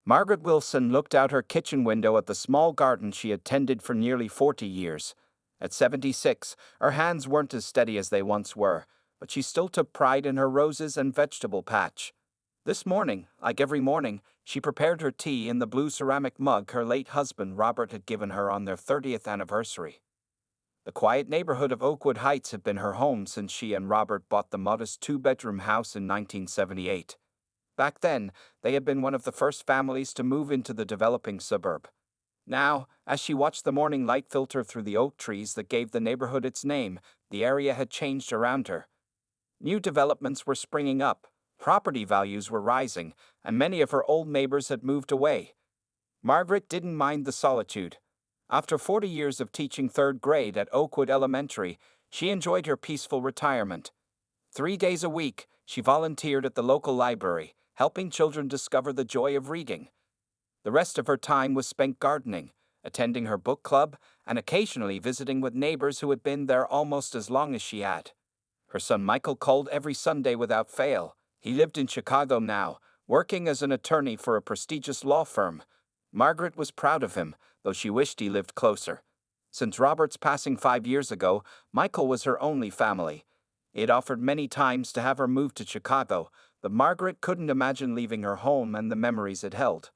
Margaret Wilson looked out her kitchen window at the small garden she had tended for nearly 40 years. At 76, her hands weren't as steady as they once were, but she still took pride in her roses and vegetable patch. This morning, like every morning, she prepared her tea in the blue ceramic mug her late husband Robert had given her on their 30th anniversary. The quiet neighborhood of Oakwood Heights had been her home since she and Robert bought the modest two-bedroom house in 1978. Back then, they had been one of the first families to move into the developing suburb. Now, as she watched the morning light filter through the oak trees that gave the neighborhood its name, the area had changed around her. New developments were springing up, property values were rising, and many of her old neighbors had moved away. Margaret didn't mind the solitude. After 40 years of teaching third grade at Oakwood Elementary, she enjoyed her peaceful retirement. 3 days a week, she volunteered at the local library, helping children discover the joy of reading. The rest of her time was spent gardening, attending her book club, and occasionally visiting with neighbors who had been there almost as long as she had. Her son Michael called every Sunday without fail. He lived in Chicago now, working as an attorney for a prestigious law firm. Margaret was proud of him, though she wished he lived closer. Since Robert's passing 5 years ago, Michael was her only family. He had offered many times to have her move to Chicago, but Margaret couldn't imagine leaving her home and the memories it held.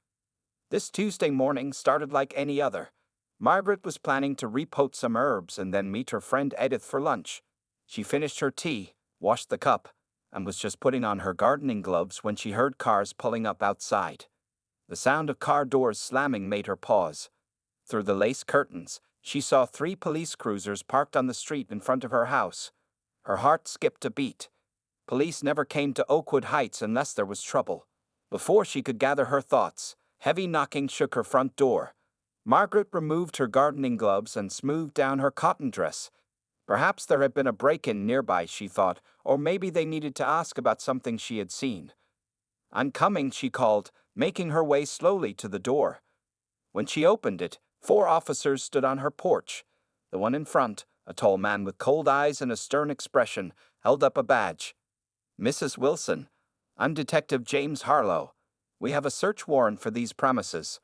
This Tuesday morning started like any other. Margaret was planning to repote some herbs and then meet her friend Edith for lunch. She finished her tea, washed the cup, and was just putting on her gardening gloves when she heard cars pulling up outside. The sound of car doors slamming made her pause. Through the lace curtains, she saw 3 police cruisers parked on the street in front of her house. Her heart skipped a beat. Police never came to Oakwood Heights unless there was trouble. Before she could gather her thoughts, heavy knocking shook her front door. Margaret removed her gardening gloves and smoothed down her cotton dress. Perhaps there had been a break-in nearby, she thought, or maybe they needed to ask about something she had seen. "I'm coming," she called, making her way slowly to the door. When she opened it, 4 officers stood on her porch. The one in front, a tall man with cold eyes and a stern expression, held up a badge. "Mrs. Wilson, I'm Detective James Harlow. We have a search warrant for these premises."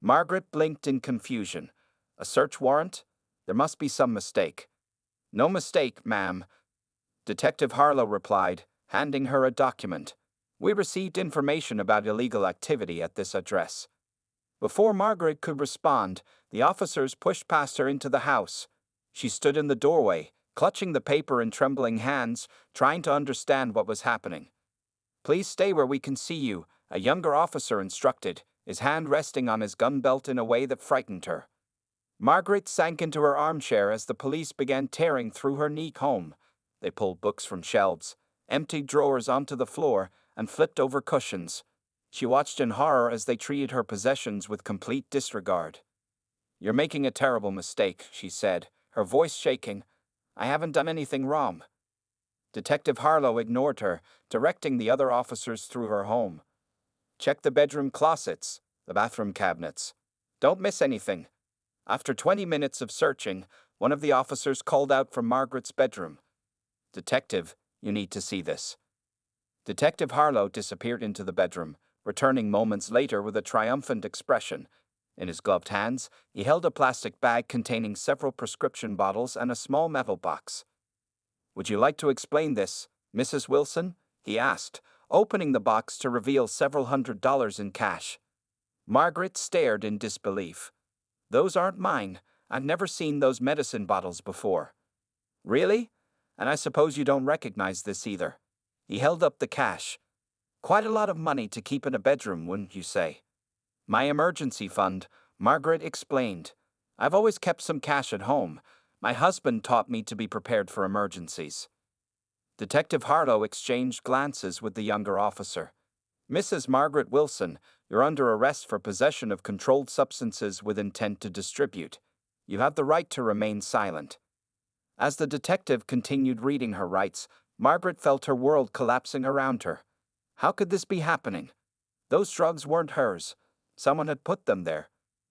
Margaret blinked in confusion. A search warrant? There must be some mistake. "No mistake, ma'am," Detective Harlow replied, handing her a document. "We received information about illegal activity at this address." Before Margaret could respond, the officers pushed past her into the house. She stood in the doorway, clutching the paper in trembling hands, trying to understand what was happening. "Please stay where we can see you," a younger officer instructed, his hand resting on his gun belt in a way that frightened her. Margaret sank into her armchair as the police began tearing through her neat home. They pulled books from shelves, emptied drawers onto the floor, and flipped over cushions. She watched in horror as they treated her possessions with complete disregard. "You're making a terrible mistake," she said, her voice shaking. "I haven't done anything wrong." Detective Harlow ignored her, directing the other officers through her home. "Check the bedroom closets, the bathroom cabinets. Don't miss anything." After 20 minutes of searching, one of the officers called out from Margaret's bedroom. "Detective, you need to see this." Detective Harlow disappeared into the bedroom, returning moments later with a triumphant expression. In his gloved hands, he held a plastic bag containing several prescription bottles and a small metal box. "Would you like to explain this, Mrs. Wilson?" he asked, opening the box to reveal several $100s in cash. Margaret stared in disbelief. "Those aren't mine. I've never seen those medicine bottles before." "Really? And I suppose you don't recognize this either." He held up the cash. "Quite a lot of money to keep in a bedroom, wouldn't you say?" "My emergency fund," Margaret explained. "I've always kept some cash at home. My husband taught me to be prepared for emergencies." Detective Harlow exchanged glances with the younger officer. "Mrs. Margaret Wilson, you're under arrest for possession of controlled substances with intent to distribute. You have the right to remain silent." As the detective continued reading her rights, Margaret felt her world collapsing around her. How could this be happening? Those drugs weren't hers. Someone had put them there.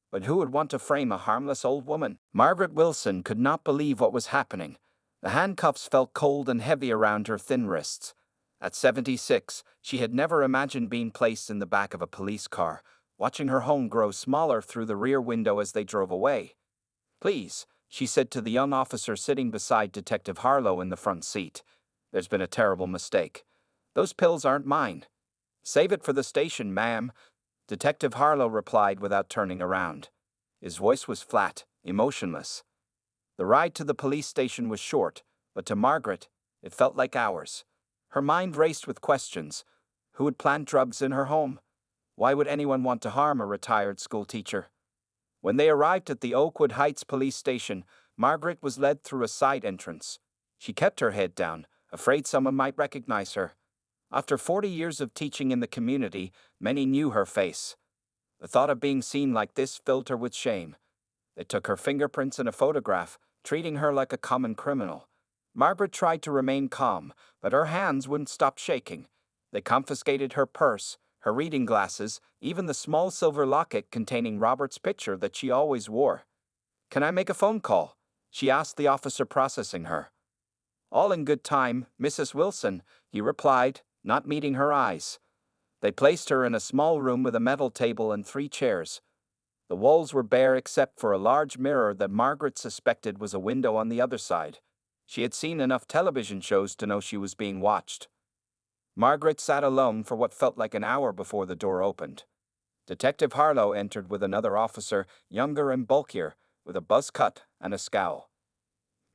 But who would want to frame a harmless old woman? Margaret Wilson could not believe what was happening. The handcuffs felt cold and heavy around her thin wrists. At 76, she had never imagined being placed in the back of a police car, watching her home grow smaller through the rear window as they drove away. "Please," she said to the young officer sitting beside Detective Harlow in the front seat. "There's been a terrible mistake. Those pills aren't mine." "Save it for the station, ma'am," Detective Harlow replied without turning around. His voice was flat, emotionless. The ride to the police station was short, but to Margaret, it felt like hours. Her mind raced with questions. Who had planted drugs in her home? Why would anyone want to harm a retired schoolteacher? When they arrived at the Oakwood Heights police station, Margaret was led through a side entrance. She kept her head down, afraid someone might recognize her. After 40 years of teaching in the community, many knew her face. The thought of being seen like this filled her with shame. They took her fingerprints and a photograph, treating her like a common criminal. Margaret tried to remain calm, but her hands wouldn't stop shaking. They confiscated her purse, her reading glasses, even the small silver locket containing Robert's picture that she always wore. "Can I make a phone call?" she asked the officer processing her. "All in good time, Mrs. Wilson," he replied, not meeting her eyes. They placed her in a small room with a metal table and 3 chairs. The walls were bare except for a large mirror that Margaret suspected was a window on the other side. She had seen enough television shows to know she was being watched. Margaret sat alone for what felt like an hour before the door opened. Detective Harlow entered with another officer, younger and bulkier, with a buzz cut and a scowl.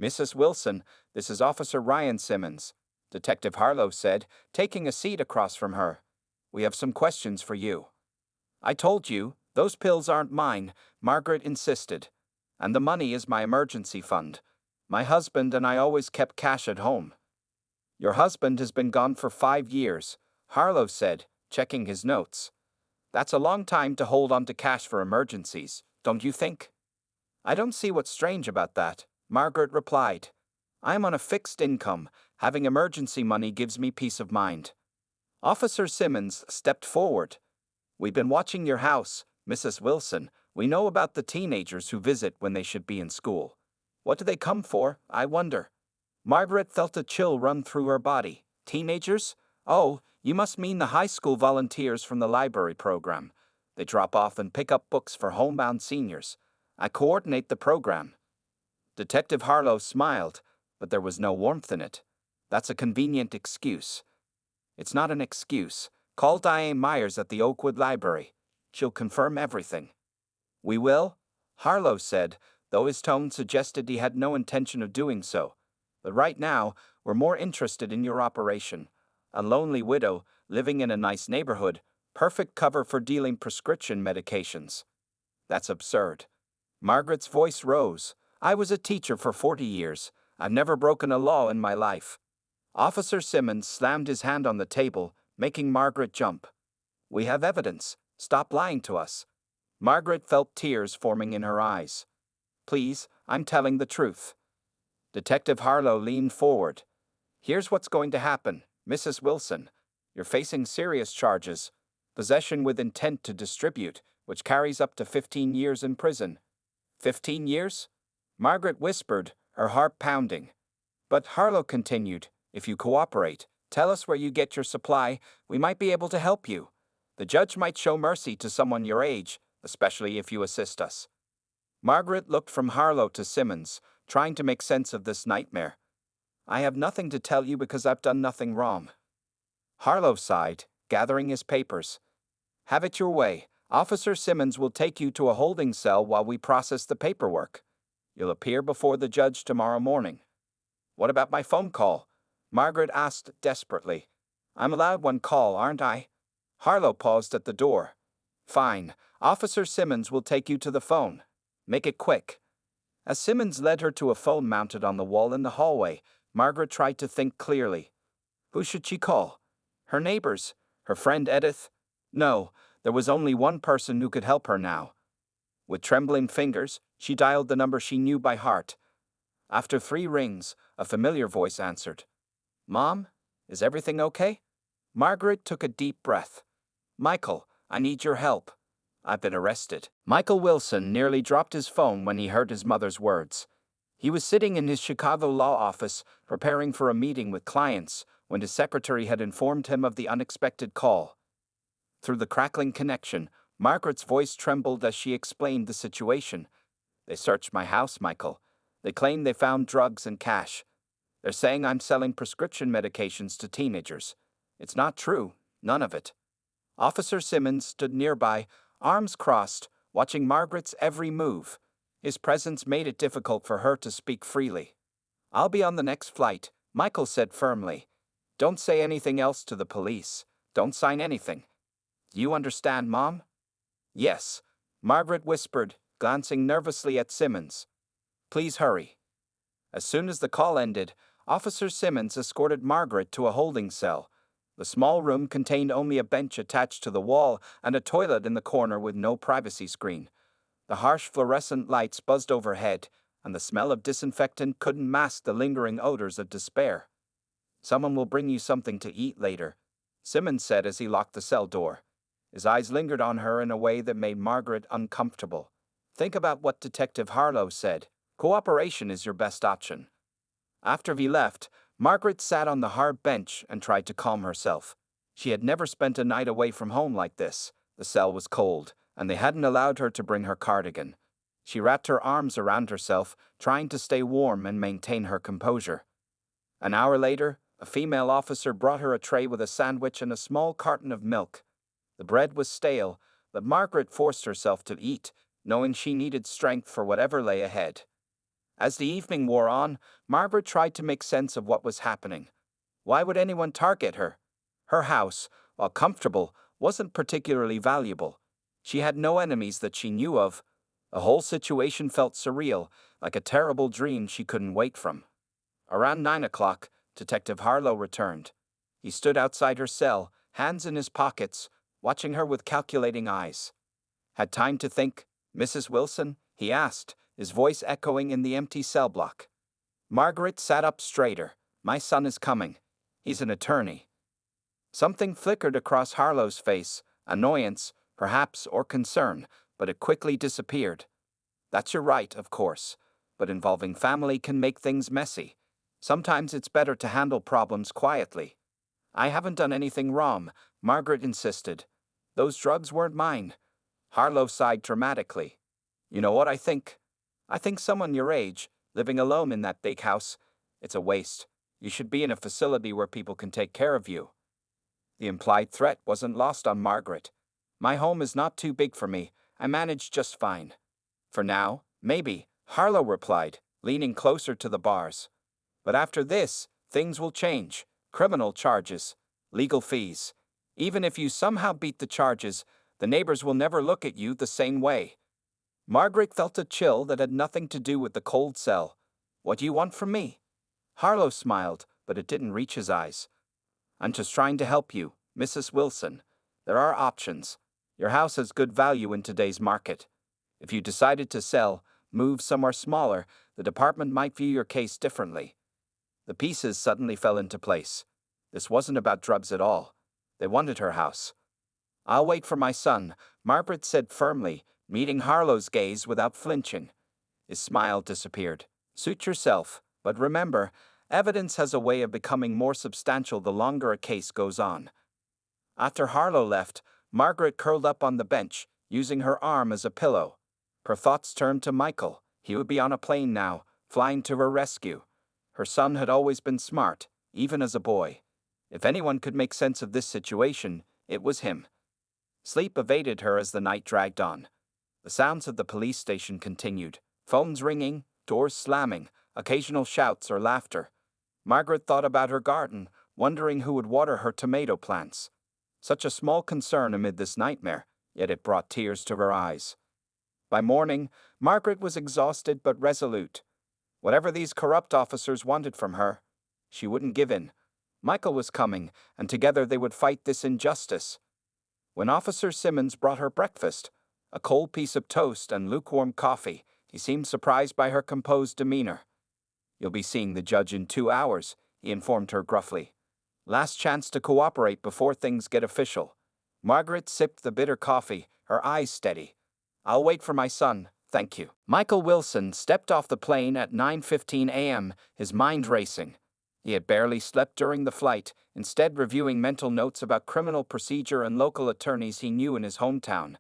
"Mrs. Wilson, this is Officer Ryan Simmons," Detective Harlow said, taking a seat across from her. "We have some questions for you." "I told you, those pills aren't mine," Margaret insisted. "And the money is my emergency fund. My husband and I always kept cash at home." "Your husband has been gone for 5 years, Harlow said, checking his notes. "That's a long time to hold on to cash for emergencies, don't you think?" "I don't see what's strange about that," Margaret replied. "I'm on a fixed income. Having emergency money gives me peace of mind." Officer Simmons stepped forward. "We've been watching your house, Mrs. Wilson. We know about the teenagers who visit when they should be in school. What do they come for, I wonder?" Margaret felt a chill run through her body. "Teenagers? Oh, you must mean the high school volunteers from the library program. They drop off and pick up books for homebound seniors. I coordinate the program." Detective Harlow smiled, but there was no warmth in it. "That's a convenient excuse." "It's not an excuse. Call Diane Myers at the Oakwood Library. She'll confirm everything." "We will?" Harlow said, though his tone suggested he had no intention of doing so. "But right now, we're more interested in your operation. A lonely widow, living in a nice neighborhood, perfect cover for dealing prescription medications." "That's absurd." Margaret's voice rose. "I was a teacher for 40 years. I've never broken a law in my life." Officer Simmons slammed his hand on the table, making Margaret jump. "We have evidence. Stop lying to us." Margaret felt tears forming in her eyes. "Please, I'm telling the truth." Detective Harlow leaned forward. "Here's what's going to happen, Mrs. Wilson. You're facing serious charges. Possession with intent to distribute, which carries up to 15 years in prison." "15 years?" Margaret whispered, her heart pounding. But Harlow continued, "If you cooperate, tell us where you get your supply, we might be able to help you. The judge might show mercy to someone your age, especially if you assist us." Margaret looked from Harlow to Simmons, trying to make sense of this nightmare. "I have nothing to tell you because I've done nothing wrong." Harlow sighed, gathering his papers. "Have it your way. Officer Simmons will take you to a holding cell while we process the paperwork. You'll appear before the judge tomorrow morning." "What about my phone call?" Margaret asked desperately. "I'm allowed one call, aren't I?" Harlow paused at the door. "Fine. Officer Simmons will take you to the phone. Make it quick." As Simmons led her to a phone mounted on the wall in the hallway, Margaret tried to think clearly. Who should she call? Her neighbors? Her friend Edith? No, there was only one person who could help her now. With trembling fingers, she dialed the number she knew by heart. After 3 rings, a familiar voice answered. "Mom, is everything okay?" Margaret took a deep breath. "Michael, I need your help. I've been arrested." Michael Wilson nearly dropped his phone when he heard his mother's words. He was sitting in his Chicago law office, preparing for a meeting with clients, when his secretary had informed him of the unexpected call. Through the crackling connection, Margaret's voice trembled as she explained the situation. They searched my house, Michael. They claim they found drugs and cash. They're saying I'm selling prescription medications to teenagers. It's not true, none of it. Officer Simmons stood nearby, arms crossed, watching Margaret's every move. His presence made it difficult for her to speak freely. I'll be on the next flight, Michael said firmly. Don't say anything else to the police. Don't sign anything. You understand, Mom? Yes, Margaret whispered, glancing nervously at Simmons. Please hurry. As soon as the call ended, Officer Simmons escorted Margaret to a holding cell. The small room contained only a bench attached to the wall and a toilet in the corner with no privacy screen. The harsh fluorescent lights buzzed overhead, and the smell of disinfectant couldn't mask the lingering odors of despair. Someone will bring you something to eat later, Simmons said as he locked the cell door. His eyes lingered on her in a way that made Margaret uncomfortable. Think about what Detective Harlow said. Cooperation is your best option. After he left, Margaret sat on the hard bench and tried to calm herself. She had never spent a night away from home like this. The cell was cold, and they hadn't allowed her to bring her cardigan. She wrapped her arms around herself, trying to stay warm and maintain her composure. An hour later, a female officer brought her a tray with a sandwich and a small carton of milk. The bread was stale, but Margaret forced herself to eat, knowing she needed strength for whatever lay ahead. As the evening wore on, Margaret tried to make sense of what was happening. Why would anyone target her? Her house, while comfortable, wasn't particularly valuable. She had no enemies that she knew of. The whole situation felt surreal, like a terrible dream she couldn't wake from. Around 9 o'clock, Detective Harlow returned. He stood outside her cell, hands in his pockets, watching her with calculating eyes. Had time to think, Mrs. Wilson? He asked, his voice echoing in the empty cell block. Margaret sat up straighter. My son is coming. He's an attorney. Something flickered across Harlow's face, annoyance, perhaps, or concern, but it quickly disappeared. That's your right, of course, but involving family can make things messy. Sometimes it's better to handle problems quietly. I haven't done anything wrong, Margaret insisted. Those drugs weren't mine. Harlow sighed dramatically. You know what I think? I think someone your age, living alone in that big house, it's a waste. You should be in a facility where people can take care of you. The implied threat wasn't lost on Margaret. My home is not too big for me. I manage just fine. For now, maybe, Harlow replied, leaning closer to the bars. But after this, things will change. Criminal charges, legal fees. Even if you somehow beat the charges, the neighbors will never look at you the same way. Margaret felt a chill that had nothing to do with the cold cell. What do you want from me? Harlow smiled, but it didn't reach his eyes. I'm just trying to help you, Mrs. Wilson. There are options. Your house has good value in today's market. If you decided to sell, move somewhere smaller, the department might view your case differently. The pieces suddenly fell into place. This wasn't about drugs at all. They wanted her house. I'll wait for my son, Margaret said firmly, meeting Harlow's gaze without flinching. His smile disappeared. Suit yourself, but remember, evidence has a way of becoming more substantial the longer a case goes on. After Harlow left, Margaret curled up on the bench, using her arm as a pillow. Her thoughts turned to Michael. He would be on a plane now, flying to her rescue. Her son had always been smart, even as a boy. If anyone could make sense of this situation, it was him. Sleep evaded her as the night dragged on. The sounds of the police station continued, phones ringing, doors slamming, occasional shouts or laughter. Margaret thought about her garden, wondering who would water her tomato plants. Such a small concern amid this nightmare, yet it brought tears to her eyes. By morning, Margaret was exhausted but resolute. Whatever these corrupt officers wanted from her, she wouldn't give in. Michael was coming, and together they would fight this injustice. When Officer Simmons brought her breakfast, a cold piece of toast and lukewarm coffee, he seemed surprised by her composed demeanor. You'll be seeing the judge in 2 hours, he informed her gruffly. Last chance to cooperate before things get official. Margaret sipped the bitter coffee, her eyes steady. I'll wait for my son, thank you. Michael Wilson stepped off the plane at 9:15 a.m., his mind racing. He had barely slept during the flight, instead reviewing mental notes about criminal procedure and local attorneys he knew in his hometown.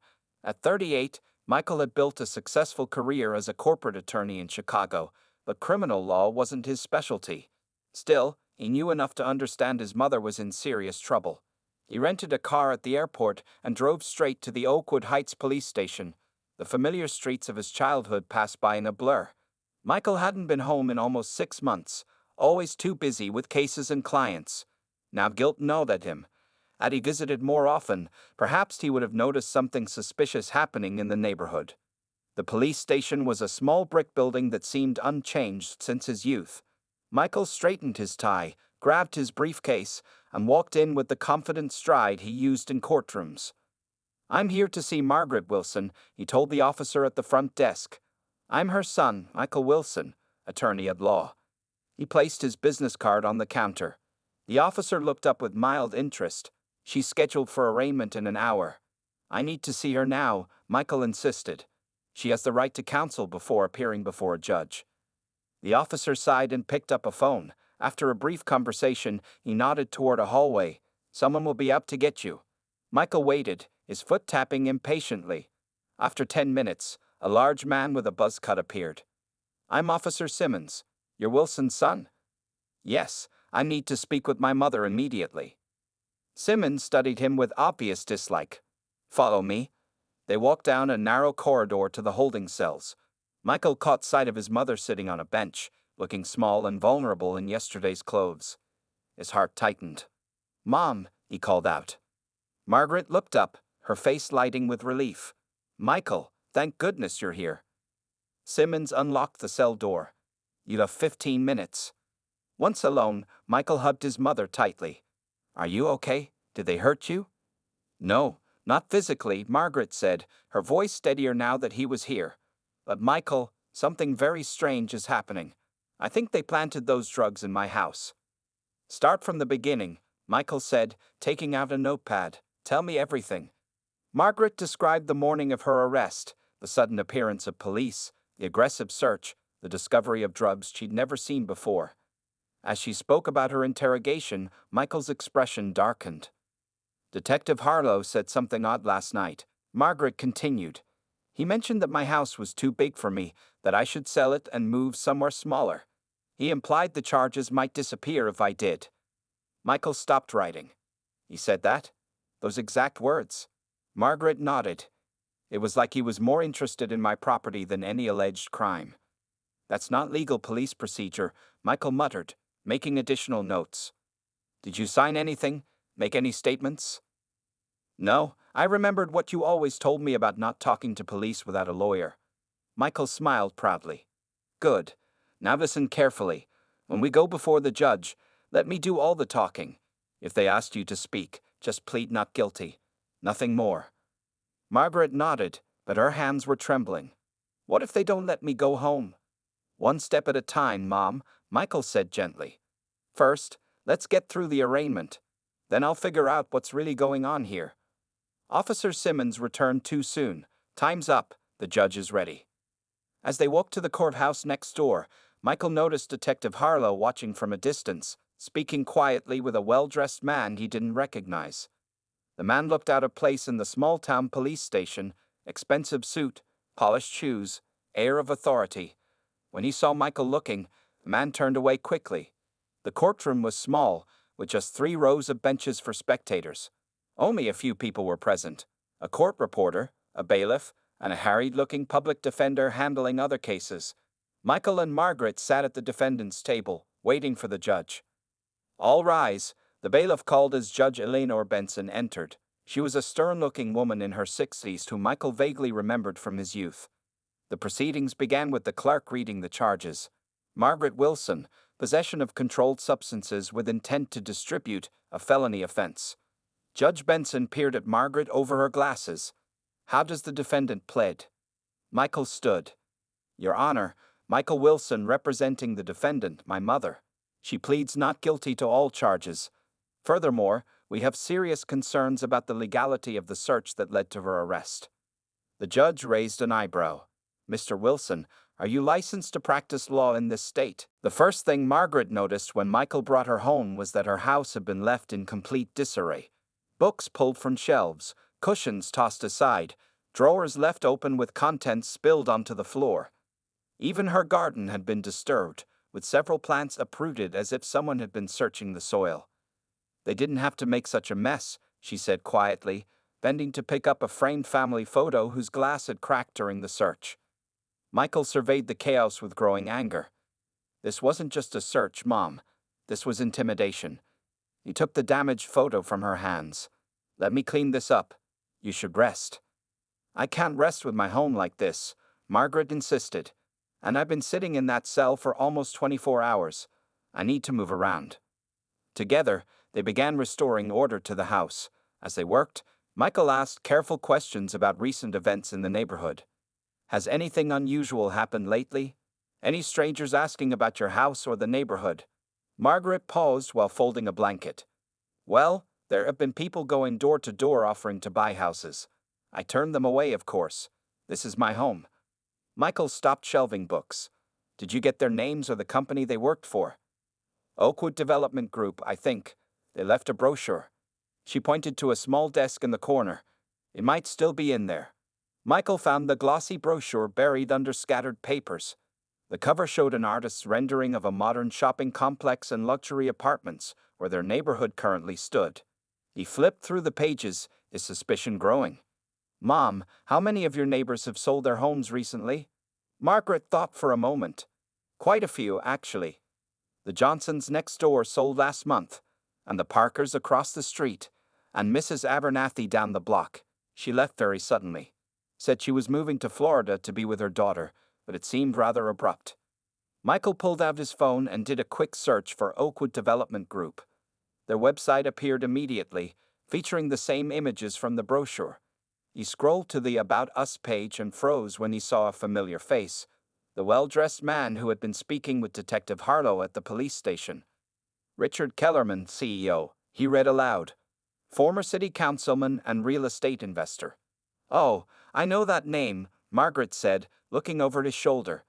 At 38, Michael had built a successful career as a corporate attorney in Chicago, but criminal law wasn't his specialty. Still, he knew enough to understand his mother was in serious trouble. He rented a car at the airport and drove straight to the Oakwood Heights police station. The familiar streets of his childhood passed by in a blur. Michael hadn't been home in almost 6 months, always too busy with cases and clients. Now guilt gnawed at him. Had he visited more often, perhaps he would have noticed something suspicious happening in the neighborhood. The police station was a small brick building that seemed unchanged since his youth. Michael straightened his tie, grabbed his briefcase, and walked in with the confident stride he used in courtrooms. "I'm here to see Margaret Wilson," he told the officer at the front desk. "I'm her son, Michael Wilson, attorney at law." He placed his business card on the counter. The officer looked up with mild interest. "She's scheduled for arraignment in an hour." "I need to see her now," Michael insisted. "She has the right to counsel before appearing before a judge." The officer sighed and picked up a phone. After a brief conversation, he nodded toward a hallway. "Someone will be out to get you." Michael waited, his foot tapping impatiently. After 10 minutes, a large man with a buzz cut appeared. "I'm Officer Simmons. You're Wilson's son?" "Yes, I need to speak with my mother immediately." Simmons studied him with obvious dislike. "Follow me." They walked down a narrow corridor to the holding cells. Michael caught sight of his mother sitting on a bench, looking small and vulnerable in yesterday's clothes. His heart tightened. "Mom," he called out. Margaret looked up, her face lighting with relief. "Michael, thank goodness you're here." Simmons unlocked the cell door. "You have 15 minutes. Once alone, Michael hugged his mother tightly. "Are you okay? Did they hurt you?" "No, not physically," Margaret said, her voice steadier now that he was here. "But Michael, something very strange is happening. I think they planted those drugs in my house." "Start from the beginning," Michael said, taking out a notepad. "Tell me everything." Margaret described the morning of her arrest, the sudden appearance of police, the aggressive search, the discovery of drugs she'd never seen before. As she spoke about her interrogation, Michael's expression darkened. "Detective Harlow said something odd last night," Margaret continued. "He mentioned that my house was too big for me, that I should sell it and move somewhere smaller. He implied the charges might disappear if I did." Michael stopped writing. "He said that? Those exact words?" Margaret nodded. It was like he was more interested in my property than any alleged crime. "That's not legal police procedure," Michael muttered, making additional notes. "Did you sign anything? Make any statements?" "No, I remembered what you always told me about not talking to police without a lawyer." Michael smiled proudly. "Good. Now listen carefully. When we go before the judge, let me do all the talking. If they asked you to speak, just plead not guilty. Nothing more." Margaret nodded, but her hands were trembling. "What if they don't let me go home?" "One step at a time, Mom," Michael said gently. "First, let's get through the arraignment. Then I'll figure out what's really going on here." Officer Simmons returned too soon. "Time's up. The judge is ready." As they walked to the courthouse next door, Michael noticed Detective Harlow watching from a distance, speaking quietly with a well-dressed man he didn't recognize. The man looked out of place in the small-town police station, expensive suit, polished shoes, air of authority. When he saw Michael looking, the man turned away quickly. The courtroom was small, with just 3 rows of benches for spectators. Only a few people were present: a court reporter, a bailiff, and a harried-looking public defender handling other cases. Michael and Margaret sat at the defendant's table, waiting for the judge. "All rise," the bailiff called as Judge Eleanor Benson entered. She was a stern-looking woman in her 60s who Michael vaguely remembered from his youth. The proceedings began with the clerk reading the charges. Margaret Wilson, possession of controlled substances with intent to distribute, a felony offense. Judge Benson peered at Margaret over her glasses. "How does the defendant plead?" Michael stood. "Your Honor, Michael Wilson representing the defendant, my mother. She pleads not guilty to all charges. Furthermore, we have serious concerns about the legality of the search that led to her arrest." The judge raised an eyebrow. "Mr. Wilson, are you licensed to practice law in this state?" The first thing Margaret noticed when Michael brought her home was that her house had been left in complete disarray. Books pulled from shelves, cushions tossed aside, drawers left open with contents spilled onto the floor. Even her garden had been disturbed, with several plants uprooted as if someone had been searching the soil. They didn't have to make such a mess, she said quietly, bending to pick up a framed family photo whose glass had cracked during the search. Michael surveyed the chaos with growing anger. This wasn't just a search, Mom. This was intimidation. He took the damaged photo from her hands. Let me clean this up. You should rest. I can't rest with my home like this, Margaret insisted. And I've been sitting in that cell for almost 24 hours. I need to move around. Together, they began restoring order to the house. As they worked, Michael asked careful questions about recent events in the neighborhood. Has anything unusual happened lately? Any strangers asking about your house or the neighborhood? Margaret paused while folding a blanket. Well, there have been people going door to door offering to buy houses. I turned them away, of course. This is my home. Michael stopped shelving books. Did you get their names or the company they worked for? Oakwood Development Group, I think. They left a brochure. She pointed to a small desk in the corner. It might still be in there. Michael found the glossy brochure buried under scattered papers. The cover showed an artist's rendering of a modern shopping complex and luxury apartments where their neighborhood currently stood. He flipped through the pages, his suspicion growing. Mom, how many of your neighbors have sold their homes recently? Margaret thought for a moment. Quite a few, actually. The Johnsons next door sold last month, and the Parkers across the street, and Mrs. Abernathy down the block. She left very suddenly. Said she was moving to Florida to be with her daughter, but it seemed rather abrupt. Michael pulled out his phone and did a quick search for Oakwood Development Group. Their website appeared immediately, featuring the same images from the brochure. He scrolled to the About Us page and froze when he saw a familiar face, the well-dressed man who had been speaking with Detective Harlow at the police station. Richard Kellerman, CEO, he read aloud. Former city councilman and real estate investor. Oh, I know that name, Margaret said, looking over his shoulder.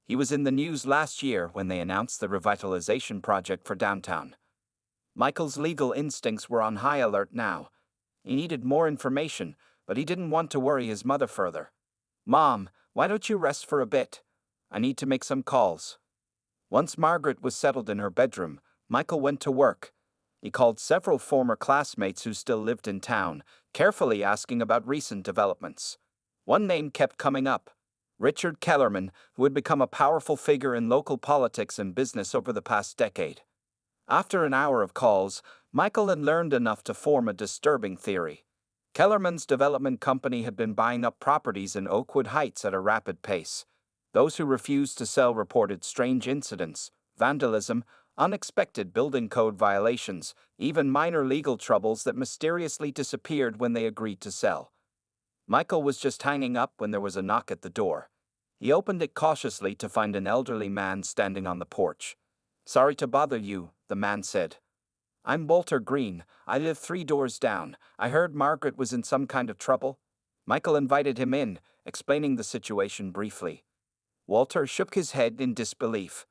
He was in the news last year when they announced the revitalization project for downtown. Michael's legal instincts were on high alert now. He needed more information, but he didn't want to worry his mother further. Mom, why don't you rest for a bit? I need to make some calls. Once Margaret was settled in her bedroom, Michael went to work. He called several former classmates who still lived in town, carefully asking about recent developments. One name kept coming up. Richard Kellerman, who had become a powerful figure in local politics and business over the past decade. After an hour of calls, Michael had learned enough to form a disturbing theory. Kellerman's development company had been buying up properties in Oakwood Heights at a rapid pace. Those who refused to sell reported strange incidents, vandalism, unexpected building code violations, even minor legal troubles that mysteriously disappeared when they agreed to sell. Michael was just hanging up when there was a knock at the door. He opened it cautiously to find an elderly man standing on the porch. Sorry to bother you, the man said. I'm Walter Green. I live 3 doors down. I heard Margaret was in some kind of trouble. Michael invited him in, explaining the situation briefly. Walter shook his head in disbelief.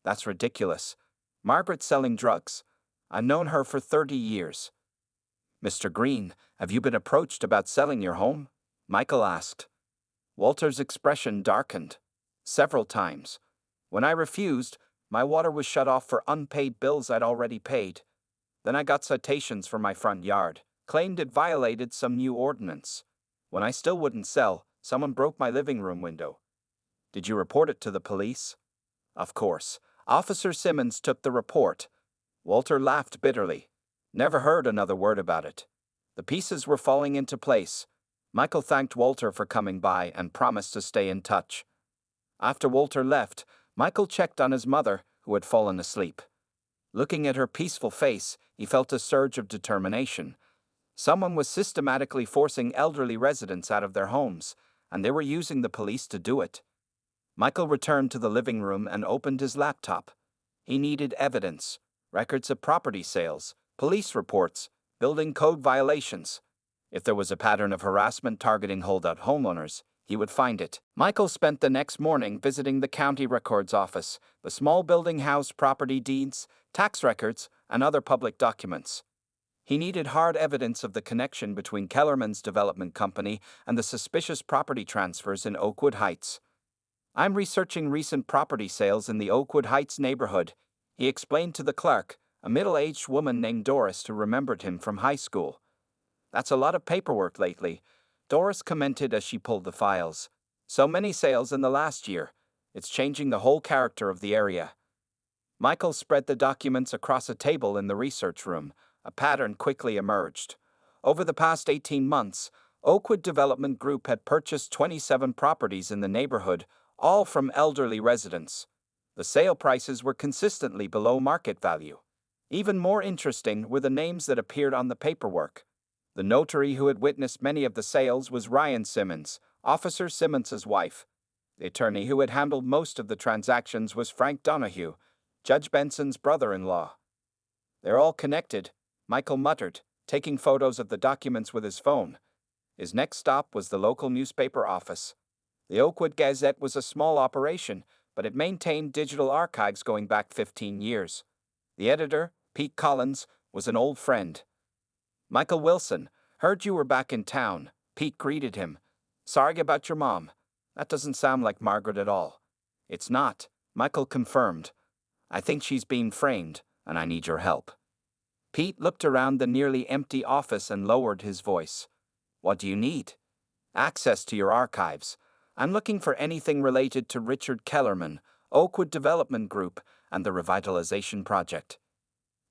That's ridiculous. Margaret's selling drugs. I've known her for 30 years. Mr. Green, have you been approached about selling your home? Michael asked. Walter's expression darkened. Several times. When I refused, my water was shut off for unpaid bills I'd already paid. Then I got citations for my front yard, claimed it violated some new ordinance. When I still wouldn't sell, someone broke my living room window. Did you report it to the police? Of course. Officer Simmons took the report. Walter laughed bitterly. Never heard another word about it. The pieces were falling into place. Michael thanked Walter for coming by and promised to stay in touch. After Walter left, Michael checked on his mother, who had fallen asleep. Looking at her peaceful face, he felt a surge of determination. Someone was systematically forcing elderly residents out of their homes, and they were using the police to do it. Michael returned to the living room and opened his laptop. He needed evidence, records of property sales, police reports, building code violations. If there was a pattern of harassment targeting holdout homeowners, he would find it. Michael spent the next morning visiting the county records office, the small building housed property deeds, tax records, and other public documents. He needed hard evidence of the connection between Kellerman's development company and the suspicious property transfers in Oakwood Heights. I'm researching recent property sales in the Oakwood Heights neighborhood, he explained to the clerk, a middle-aged woman named Doris who remembered him from high school. That's a lot of paperwork lately, Doris commented as she pulled the files. So many sales in the last year. It's changing the whole character of the area. Michael spread the documents across a table in the research room. A pattern quickly emerged. Over the past 18 months, Oakwood Development Group had purchased 27 properties in the neighborhood, all from elderly residents. The sale prices were consistently below market value. Even more interesting were the names that appeared on the paperwork. The notary who had witnessed many of the sales was Ryan Simmons, Officer Simmons's wife. The attorney who had handled most of the transactions was Frank Donahue, Judge Benson's brother-in-law. They're all connected, Michael muttered, taking photos of the documents with his phone. His next stop was the local newspaper office. The Oakwood Gazette was a small operation, but it maintained digital archives going back 15 years. The editor, Pete Collins, was an old friend. Michael Wilson, heard you were back in town, Pete greeted him. Sorry about your mom. That doesn't sound like Margaret at all. It's not, Michael confirmed. I think she's being framed, and I need your help. Pete looked around the nearly empty office and lowered his voice. What do you need? Access to your archives. I'm looking for anything related to Richard Kellerman, Oakwood Development Group, and the Revitalization Project.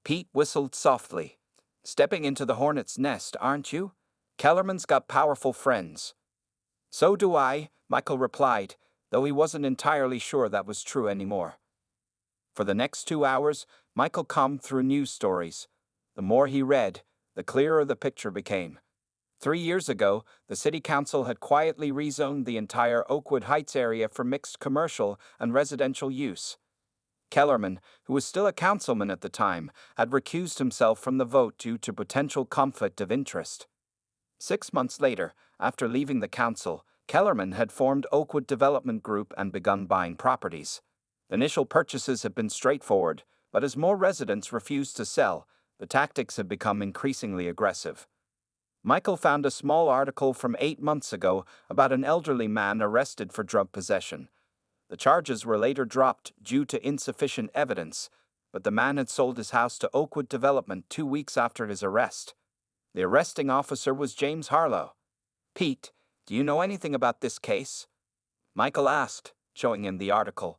Pete whistled softly. Stepping into the hornet's nest, aren't you? Kellerman's got powerful friends. So do I, Michael replied, though he wasn't entirely sure that was true anymore. For the next 2 hours, Michael combed through news stories. The more he read, the clearer the picture became. 3 years ago, the city council had quietly rezoned the entire Oakwood Heights area for mixed commercial and residential use. Kellerman, who was still a councilman at the time, had recused himself from the vote due to potential conflict of interest. 6 months later, after leaving the council, Kellerman had formed Oakwood Development Group and begun buying properties. The initial purchases had been straightforward, but as more residents refused to sell, the tactics had become increasingly aggressive. Michael found a small article from 8 months ago about an elderly man arrested for drug possession. The charges were later dropped due to insufficient evidence, but the man had sold his house to Oakwood Development 2 weeks after his arrest. The arresting officer was James Harlow. Pete, do you know anything about this case? Michael asked, showing him the article.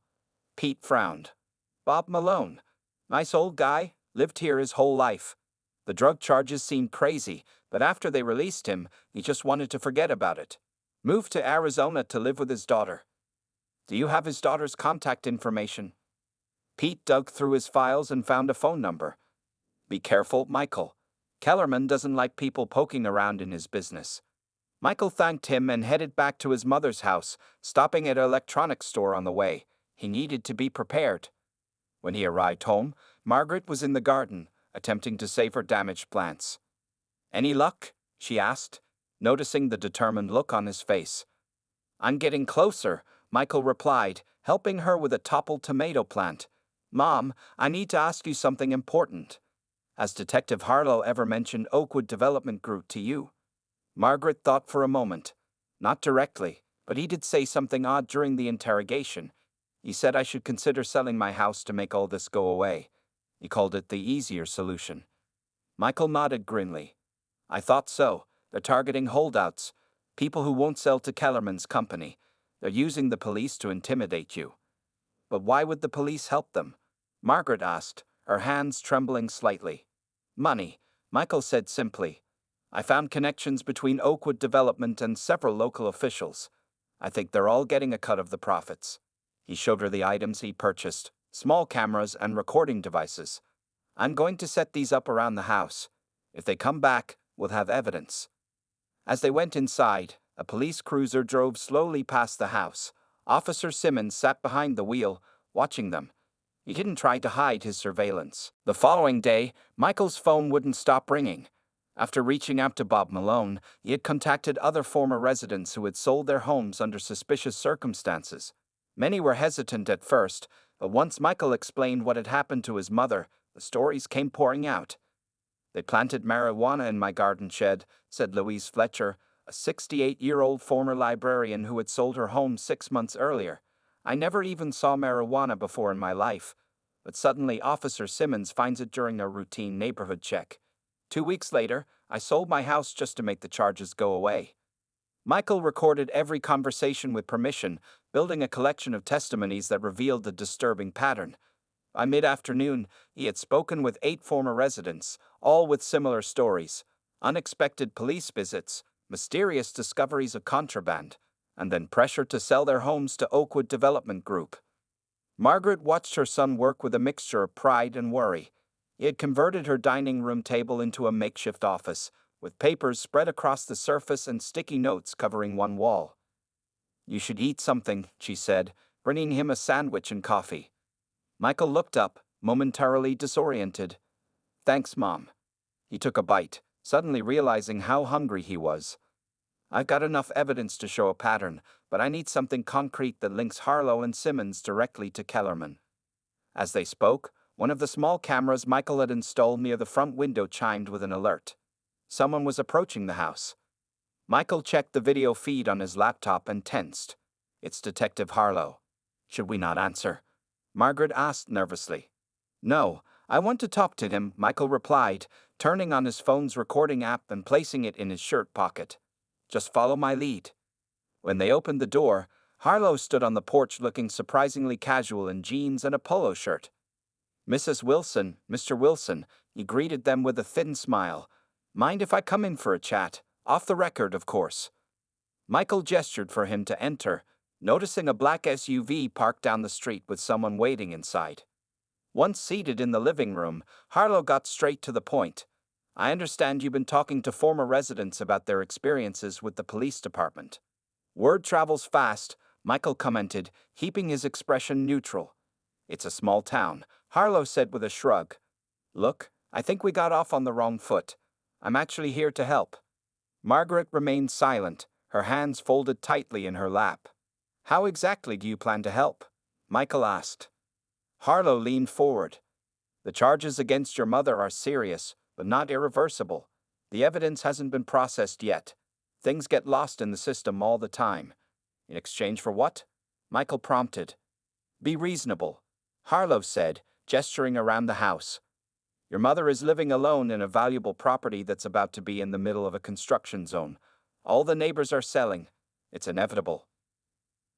Pete frowned. Bob Malone. Nice old guy, lived here his whole life. The drug charges seemed crazy, but after they released him, he just wanted to forget about it. Moved to Arizona to live with his daughter. Do you have his daughter's contact information? Pete dug through his files and found a phone number. Be careful, Michael. Kellerman doesn't like people poking around in his business. Michael thanked him and headed back to his mother's house, stopping at an electronics store on the way. He needed to be prepared. When he arrived home, Margaret was in the garden, attempting to save her damaged plants. Any luck? She asked, noticing the determined look on his face. I'm getting closer, Michael replied, helping her with a toppled tomato plant. Mom, I need to ask you something important. Has Detective Harlow ever mentioned Oakwood Development Group to you? Margaret thought for a moment. Not directly, but he did say something odd during the interrogation. He said I should consider selling my house to make all this go away. He called it the easier solution. Michael nodded grimly. I thought so. They're targeting holdouts, people who won't sell to Kellerman's company. They're using the police to intimidate you. But why would the police help them? Margaret asked, her hands trembling slightly. Money, Michael said simply. I found connections between Oakwood Development and several local officials. I think they're all getting a cut of the profits. He showed her the items he purchased, small cameras and recording devices. I'm going to set these up around the house. If they come back, we'll have evidence. As they went inside, a police cruiser drove slowly past the house. Officer Simmons sat behind the wheel, watching them. He didn't try to hide his surveillance. The following day, Michael's phone wouldn't stop ringing. After reaching out to Bob Malone, he had contacted other former residents who had sold their homes under suspicious circumstances. Many were hesitant at first, but once Michael explained what had happened to his mother, the stories came pouring out. They planted marijuana in my garden shed, said Louise Fletcher, a 68-year-old former librarian who had sold her home 6 months earlier. I never even saw marijuana before in my life, but suddenly Officer Simmons finds it during a routine neighborhood check. 2 weeks later, I sold my house just to make the charges go away. Michael recorded every conversation with permission, building a collection of testimonies that revealed a disturbing pattern. By mid-afternoon, he had spoken with 8 former residents, all with similar stories: unexpected police visits, mysterious discoveries of contraband, and then pressure to sell their homes to Oakwood Development Group. Margaret watched her son work with a mixture of pride and worry. He had converted her dining room table into a makeshift office, with papers spread across the surface and sticky notes covering one wall. "You should eat something," she said, bringing him a sandwich and coffee. Michael looked up, momentarily disoriented. "Thanks, Mom." He took a bite, suddenly realizing how hungry he was. "I've got enough evidence to show a pattern, but I need something concrete that links Harlow and Simmons directly to Kellerman." As they spoke, one of the small cameras Michael had installed near the front window chimed with an alert. Someone was approaching the house. Michael checked the video feed on his laptop and tensed. "It's Detective Harlow." "Should we not answer?" Margaret asked nervously. "No, I want to talk to him," Michael replied, turning on his phone's recording app and placing it in his shirt pocket. "Just follow my lead." When they opened the door, Harlow stood on the porch looking surprisingly casual in jeans and a polo shirt. "Mrs. Wilson, Mr. Wilson," he greeted them with a thin smile. "Mind if I come in for a chat? Off the record, of course." Michael gestured for him to enter, noticing a black SUV parked down the street with someone waiting inside. Once seated in the living room, Harlow got straight to the point. "I understand you've been talking to former residents about their experiences with the police department." "Word travels fast," Michael commented, keeping his expression neutral. "It's a small town," Harlow said with a shrug. "Look, I think we got off on the wrong foot. I'm actually here to help." Margaret remained silent, her hands folded tightly in her lap. "How exactly do you plan to help?" Michael asked. Harlow leaned forward. "The charges against your mother are serious, but not irreversible. The evidence hasn't been processed yet. Things get lost in the system all the time." "In exchange for what?" Michael prompted. "Be reasonable," Harlow said, gesturing around the house. "Your mother is living alone in a valuable property that's about to be in the middle of a construction zone. All the neighbors are selling. It's inevitable."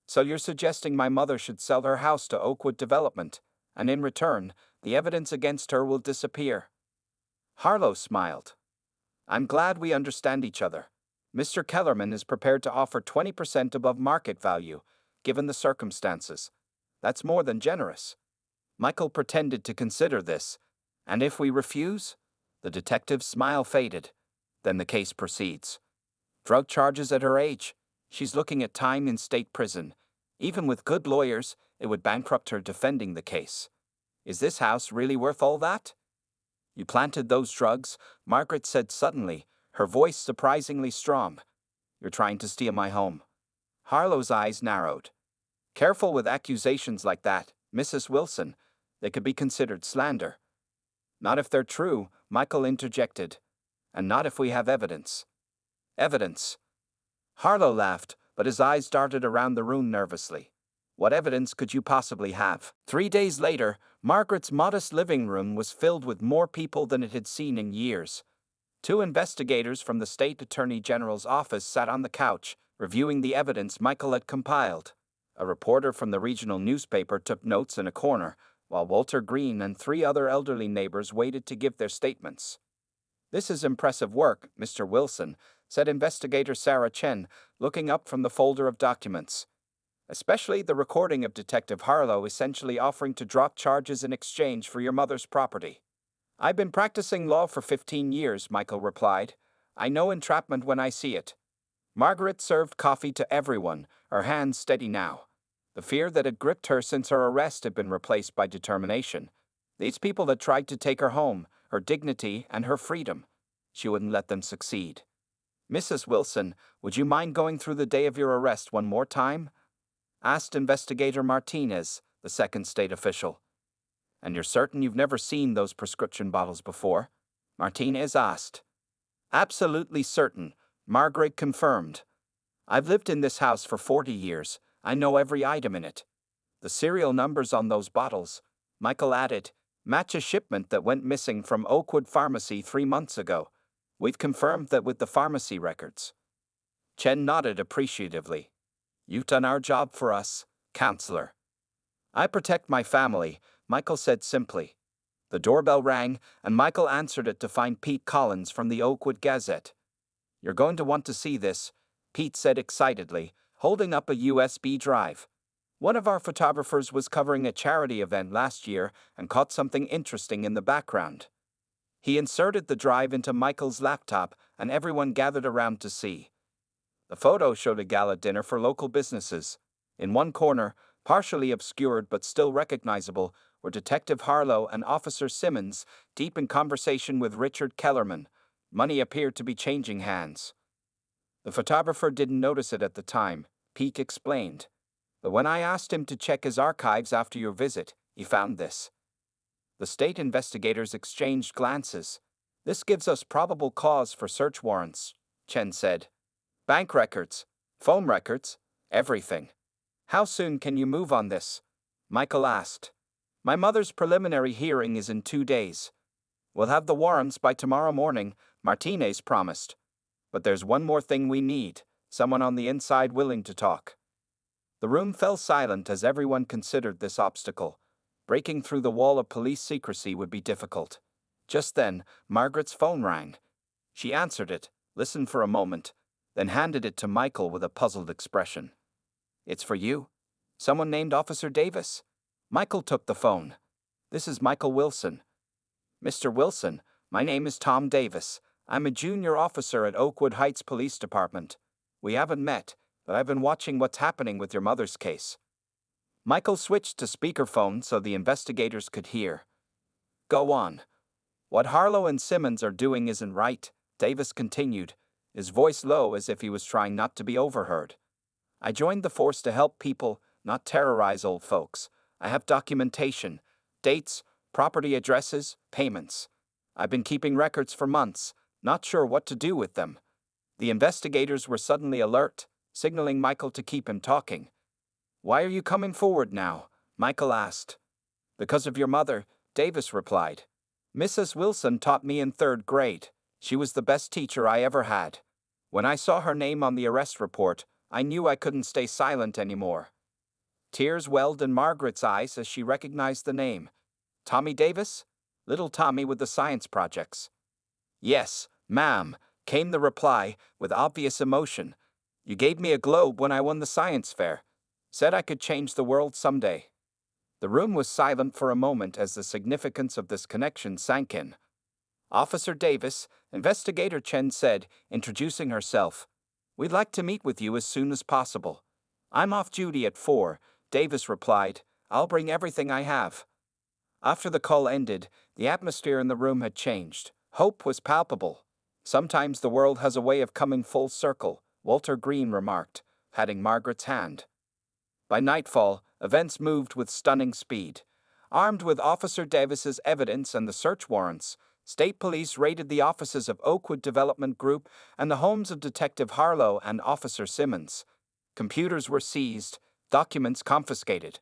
"So you're suggesting my mother should sell her house to Oakwood Development, and in return, the evidence against her will disappear?" Harlow smiled. "I'm glad we understand each other. Mr. Kellerman is prepared to offer 20% above market value, given the circumstances. That's more than generous." Michael pretended to consider this. "And if we refuse?" The detective's smile faded. "Then the case proceeds. Drug charges at her age. She's looking at time in state prison. Even with good lawyers, it would bankrupt her defending the case. Is this house really worth all that?" "You planted those drugs," Margaret said suddenly, her voice surprisingly strong. "You're trying to steal my home." Harlow's eyes narrowed. "Careful with accusations like that, Mrs. Wilson. They could be considered slander." "Not if they're true," Michael interjected. "And not if we have evidence." "Evidence?" Harlow laughed, but his eyes darted around the room nervously. "What evidence could you possibly have?" 3 days later, Margaret's modest living room was filled with more people than it had seen in years. 2 investigators from the State Attorney General's office sat on the couch, reviewing the evidence Michael had compiled. A reporter from the regional newspaper took notes in a corner, while Walter Green and 3 other elderly neighbors waited to give their statements. "This is impressive work, Mr. Wilson," said investigator Sarah Chen, looking up from the folder of documents. "Especially the recording of Detective Harlow essentially offering to drop charges in exchange for your mother's property." "I've been practicing law for 15 years, Michael replied. "I know entrapment when I see it." Margaret served coffee to everyone, her hands steady now. The fear that had gripped her since her arrest had been replaced by determination. These people had tried to take her home, her dignity, and her freedom. She wouldn't let them succeed. "Mrs. Wilson, would you mind going through the day of your arrest one more time?" asked Investigator Martinez, the second state official. "And you're certain you've never seen those prescription bottles before?" Martinez asked. Absolutely certain, Margaret confirmed. I've lived in this house for 40 years. I know every item in it. The serial numbers on those bottles, Michael added, match a shipment that went missing from Oakwood Pharmacy 3 months ago. We've confirmed that with the pharmacy records. Chen nodded appreciatively. You've done our job for us, counselor. I protect my family, Michael said simply. The doorbell rang, and Michael answered it to find Pete Collins from the Oakwood Gazette. You're going to want to see this, Pete said excitedly, holding up a USB drive. One of our photographers was covering a charity event last year and caught something interesting in the background. He inserted the drive into Michael's laptop, and everyone gathered around to see. The photo showed a gala dinner for local businesses. In one corner, partially obscured but still recognizable, were Detective Harlow and Officer Simmons, deep in conversation with Richard Kellerman. Money appeared to be changing hands. The photographer didn't notice it at the time, Pete explained. But when I asked him to check his archives after your visit, he found this. The state investigators exchanged glances. This gives us probable cause for search warrants, Chen said. Bank records, phone records, everything. How soon can you move on this? Michael asked. My mother's preliminary hearing is in 2 days. We'll have the warrants by tomorrow morning, Martinez promised. But there's one more thing we need, someone on the inside willing to talk. The room fell silent as everyone considered this obstacle. Breaking through the wall of police secrecy would be difficult. Just then, Margaret's phone rang. She answered it, listened for a moment, then handed it to Michael with a puzzled expression. It's for you? Someone named Officer Davis? Michael took the phone. This is Michael Wilson. Mr. Wilson, my name is Tom Davis. I'm a junior officer at Oakwood Heights Police Department. We haven't met, but I've been watching what's happening with your mother's case. Michael switched to speakerphone so the investigators could hear. Go on. What Harlow and Simmons are doing isn't right, Davis continued, his voice low as if he was trying not to be overheard. I joined the force to help people, not terrorize old folks. I have documentation, dates, property addresses, payments. I've been keeping records for months, not sure what to do with them. The investigators were suddenly alert, signaling Michael to keep him talking. Why are you coming forward now? Michael asked. Because of your mother, Davis replied. Mrs. Wilson taught me in 3rd grade. She was the best teacher I ever had. When I saw her name on the arrest report, I knew I couldn't stay silent anymore. Tears welled in Margaret's eyes as she recognized the name. Tommy Davis? Little Tommy with the science projects. Yes, ma'am, came the reply, with obvious emotion. You gave me a globe when I won the science fair. Said I could change the world someday. The room was silent for a moment as the significance of this connection sank in. Officer Davis, Investigator Chen said, introducing herself. We'd like to meet with you as soon as possible. I'm off duty at 4, Davis replied. I'll bring everything I have. After the call ended, the atmosphere in the room had changed. Hope was palpable. Sometimes the world has a way of coming full circle, Walter Green remarked, patting Margaret's hand. By nightfall, events moved with stunning speed. Armed with Officer Davis's evidence and the search warrants, state police raided the offices of Oakwood Development Group and the homes of Detective Harlow and Officer Simmons. Computers were seized, documents confiscated.